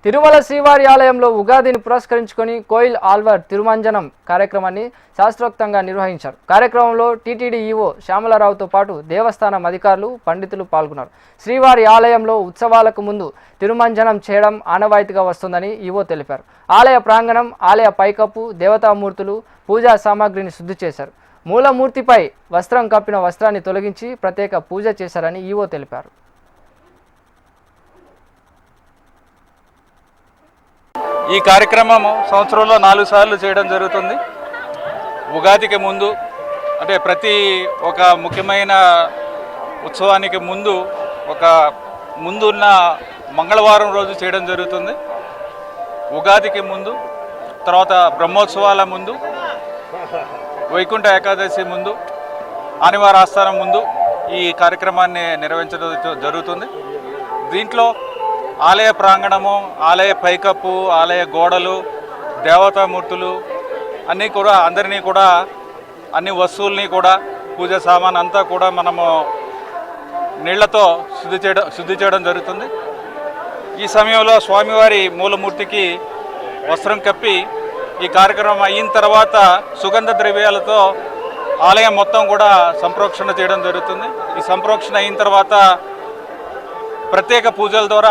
తిరుమల శ్రీవారి ఆలయంలో ఉగాదిని పురస్కరించుకొని కోయిల్ ఆల్వార్ తిరుమంజనం కార్యక్రమాన్ని శాస్త్రోక్తంగా నిర్వహించారు. కార్యక్రమంలో టీటీడీ ఈవో శ్యామలరావుతో పాటు దేవస్థానం అధికారులు, పండితులు పాల్గొన్నారు. శ్రీవారి ఆలయంలో ఉత్సవాలకు ముందు తిరుమంజనం చేయడం ఆనవాయితీగా వస్తుందని ఈవో తెలిపారు. ఆలయ ప్రాంగణం, ఆలయ పైకప్పు, దేవతామూర్తులు, పూజా సామాగ్రిని శుద్ధి చేశారు. మూలమూర్తిపై వస్త్రం కప్పిన వస్త్రాన్ని తొలగించి ప్రత్యేక పూజ చేశారని ఈవో తెలిపారు. ఈ కార్యక్రమం సంవత్సరంలో 4 సార్లు చేయడం జరుగుతుంది. ఉగాదికి ముందు, అంటే ప్రతి ఒక ముఖ్యమైన ఉత్సవానికి ముందున్న మంగళవారం రోజు చేయడం జరుగుతుంది. ఉగాదికి ముందు, తర్వాత బ్రహ్మోత్సవాల ముందు, వైకుంఠ ఏకాదశి ముందు, ఆదివార ఆస్థానం ముందు ఈ కార్యక్రమాన్ని నిర్వహించడం జరుగుతుంది. దీంట్లో ఆలయ ప్రాంగణము, ఆలయ పైకప్పు, ఆలయ గోడలు, దేవతామూర్తులు అందరినీ కూడా అన్ని వస్తువుల్ని కూడా, పూజా సామాన్ అంతా కూడా మనము నీళ్లతో శుద్ధి చేయడం జరుగుతుంది. ఈ సమయంలో స్వామివారి మూలమూర్తికి వస్త్రం కప్పి ఈ కార్యక్రమం అయిన తర్వాత సుగంధ ద్రవ్యాలతో ఆలయం మొత్తం కూడా సంప్రోక్షణ చేయడం జరుగుతుంది. ఈ సంప్రోక్షణ అయిన తర్వాత ప్రత్యేక పూజల ద్వారా,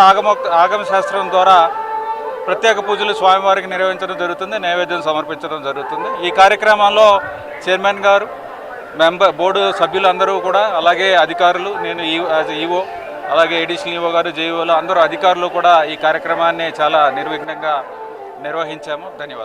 ఆగమ శాస్త్రం ద్వారా ప్రత్యేక పూజలు స్వామివారికి నిర్వహించడం జరుగుతుంది. నైవేద్యం సమర్పించడం జరుగుతుంది. ఈ కార్యక్రమంలో చైర్మన్ గారు, బోర్డు సభ్యులందరూ కూడా, అలాగే అధికారులు, నేను ఈవో, అలాగే ఎడిషనల్ ఈవో గారు, జేఈఓలు అందరూ అధికారులు కూడా ఈ కార్యక్రమాన్ని చాలా నిర్విఘ్నంగా నిర్వహించాము. ధన్యవాదాలు.